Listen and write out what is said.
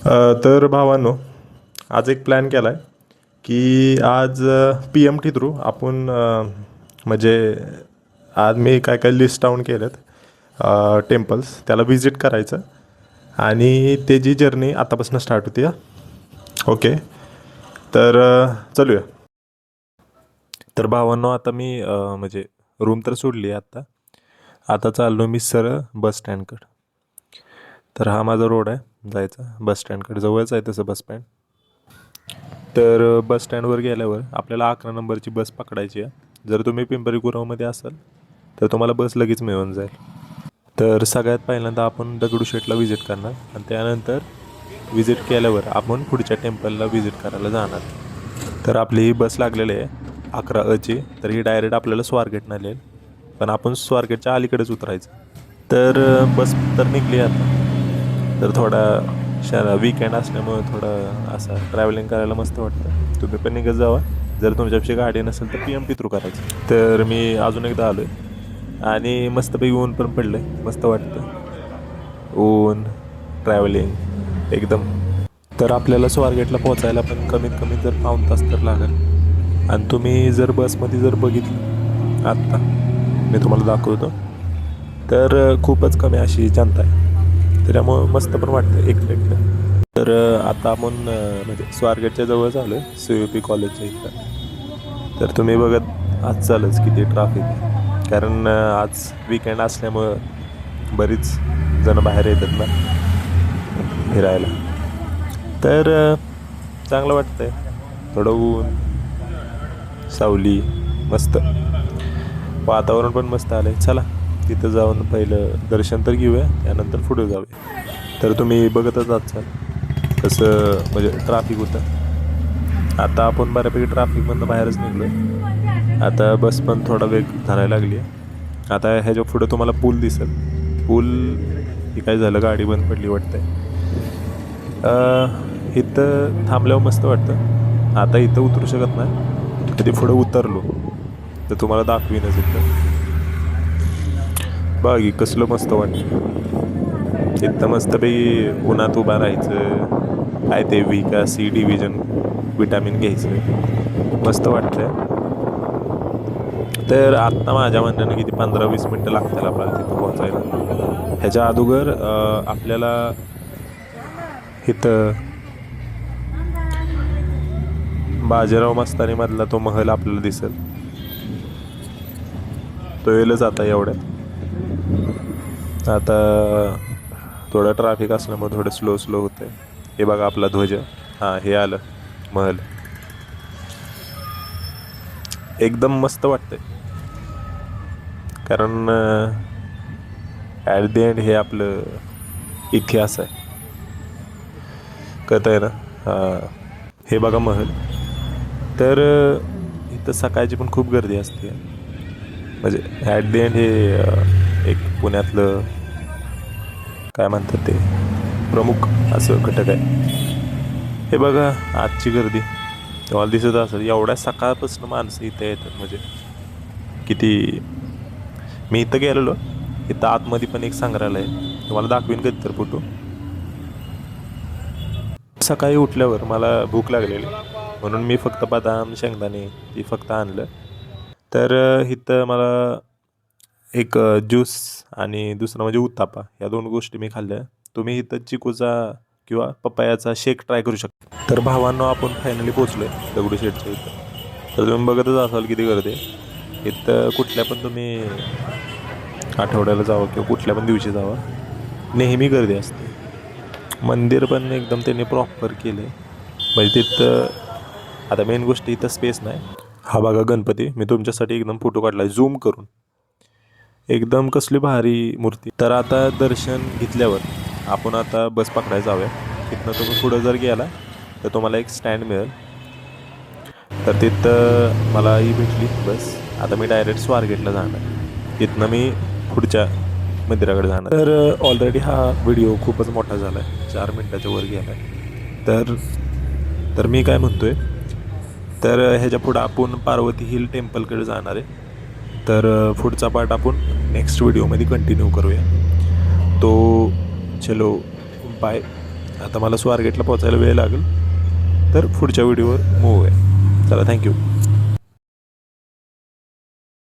तर भावांनो, आज एक प्लॅन केला आहे की आज PMT थ्रू आपण म्हणजे आज मी काय काय लिस्ट डाऊन केलेत टेम्पल्स त्याला व्हिजिट करायचं आणि त्याची जर्नी आतापासून स्टार्ट होती. ओके, तर चलूया. तर भावांनो, आता मी म्हणजे रूम तर सोडली आहे आत्ता. आता चाललो मी सरळ बस स्टँडकडं. तर हा माझा रोड आहे जायचा बस स्टँडकडे, जवळच आहे तसं बस स्टँड. तर बस स्टँडवर गेल्यावर आपल्याला 11 नंबरची बस पकडायची आहे. जर तुम्ही पिंपरी गुरावमध्ये असाल तर तुम्हाला बस लगेच मिळून जाईल. तर सगळ्यात पहिल्यांदा आपण दगडूशेठला व्हिजिट करणार आणि त्यानंतर व्हिजिट केल्यावर आपण पुढच्या टेम्पलला व्हिजिट करायला जाणार. तर आपली ही बस लागलेली आहे 11 तर ही डायरेक्ट आपल्याला स्वारगेटनं नेईल, पण आपण स्वारगेटच्या अलीकडेच उतरायचं. तर बस तर निघली आता. तर थोडा वीकेंड असल्यामुळे थोडं असं ट्रॅव्हलिंग करायला मस्त वाटतं. तुम्ही पण निघत जावा. जर तुमच्यापेक्षा गाडी नसेल तर PMT थ्रू करायची. तर मी अजून एकदा आलो आहे आणि मस्तपैकी ऊन पण पडलं आहे, मस्त वाटतं. ऊन, ट्रॅव्हलिंग एकदम. तर आपल्याला स्वारगेटला पोचायला पण कमीत कमी जर पाऊण तास तर लागेल. आणि तुम्ही जर बसमध्ये जर बघितलं आत्ता मी तुम्हाला दाखवतो, तर खूपच कमी अशी जनता आहे. त्याच्यामुळं मस्त पण वाटतं एकटं. तर आता आपण म्हणजे स्वारगेटच्या जवळच आलो आहे CUP कॉलेजच्या इथं. तर तुम्ही बघत आज चालच किती ट्राफिक आहे, कारण आज वीकेंड असल्यामुळं बरीच जण बाहेर येतात ना फिरायला. तर चांगलं वाटतं आहे. थोडं ऊन, सावली, मस्त वातावरण पण मस्त आलं आहे. चला तिथं जाऊन पहिलं दर्शन तर घेऊया, त्यानंतर पुढे जाऊया. तर तुम्ही बघतच आहात कसं म्हणजे ट्राफिक होतं. आता आपण बऱ्यापैकी ट्राफिकमधनं बाहेरच निघलो आहे. आता बस पण थोडा वेग धरायला लागली आहे. आता ह्याच्या पुढं तुम्हाला पूल दिसेल. पूल ही काय झालं, गाडी बंद पडली वाटतं. इथं थांबल्यावर मस्त वाटतं. आता इथं उतरू शकत नाही, कधी पुढं उतरलो तर तुम्हाला दाखवीनच इथं. बागी कसलं मस्त वाटतं. इथं मस्तपैकी उन्हात उभा राहायचं, काय ते C डिव्हिजन विटॅमिन घ्यायचं, मस्त वाटतं. तर आत्ता माझ्या म्हणण्यानं किती 15-20 मिनटं लागतील आपल्याला तिथं पोहोचायला. ह्याच्या अगोदर आपल्याला इथं बाजीराव मस्तानीमधला तो महल आपल्याला दिसेल. तो येईलच आता एवढ्यात. आता थोडं ट्रॅफिक असल्यामुळे थोडं स्लो होतं. हे बघा आपला ध्वज, हां हे आलं महल. एकदम मस्त वाटतंय, कारण ॲट द एंड हे आपलं इतिहास आहे, कळतं आहे ना. हां हे बघा महल. तर इथं सकाळची पण खूप गर्दी असते. म्हणजे ॲट द एंड हे एक पुण्यातलं काय म्हणतात ते प्रमुख असं घटक आहे. हे बघा आजची गर्दी तुम्हाला दिसत असेल. एवढ्या सकाळपासून माणसं इथं येतात, म्हणजे किती. मी इथं गेलेलो, इथं आतमध्ये पण एक संग्रहालय आहे, तुम्हाला दाखवीन कधी तर फोटो. सकाळी उठल्यावर मला भूक लागलेली म्हणून मी फक्त बदाम, शेंगदाणे ती फक्त आणलं. तर इथं मला एक ज्यूस आणि दुसरं म्हणजे उत्तापा, या 2 गोष्टी मी खाल्ल्या. तुम्ही इथं चिकूचा किंवा पपयाचा शेक ट्राय करू शकता. तर भावांनो, आपण फायनली पोचलो आहे दगडूशेठच्या इथं. तर तुम्ही बघतच असाल किती गर्दी आहे इथं. कुठल्या पण तुम्ही आठवड्याला जावं किंवा कुठल्या पण दिवशी जावं, नेहमी गर्दी असते. मंदिर पण एकदम त्यांनी प्रॉपर केलं आहे. म्हणजे तिथं आता मेन गोष्ट इथं स्पेस नाही. हा बघा गणपती, मी तुमच्यासाठी एकदम फोटो काढला आहे झूम करून. एकदम कसली भारी मूर्ती. तर आता दर्शन घेतल्यावर आपण आता बस पकडायला जाऊया. तिथनं तुम्ही पुढं जर गेला तर तुम्हाला एक स्टँड मिळेल. तर तिथं मला ही भेटली बस. आता मी डायरेक्ट स्वारगेटला जाणार, तिथनं मी पुढच्या मंदिराकडे जाणार. तर ऑलरेडी हा व्हिडिओ खूपच मोठा झाला आहे, 4 मिनटाच्या वर गेला आहे. तर मी काय म्हणतो आहे, तर ह्याच्या पुढं आपण पार्वती हिल टेम्पलकडे जाणार आहे. तर पुढचा पार्ट आपण नेक्स्ट व्हिडिओमध्ये कंटिन्यू करूया. तो चलो बाय. आता मला स्वारगेटला पोचायला वेळ लागेल, तर पुढच्या व्हिडिओवर मूव आहे. चला, थँक्यू.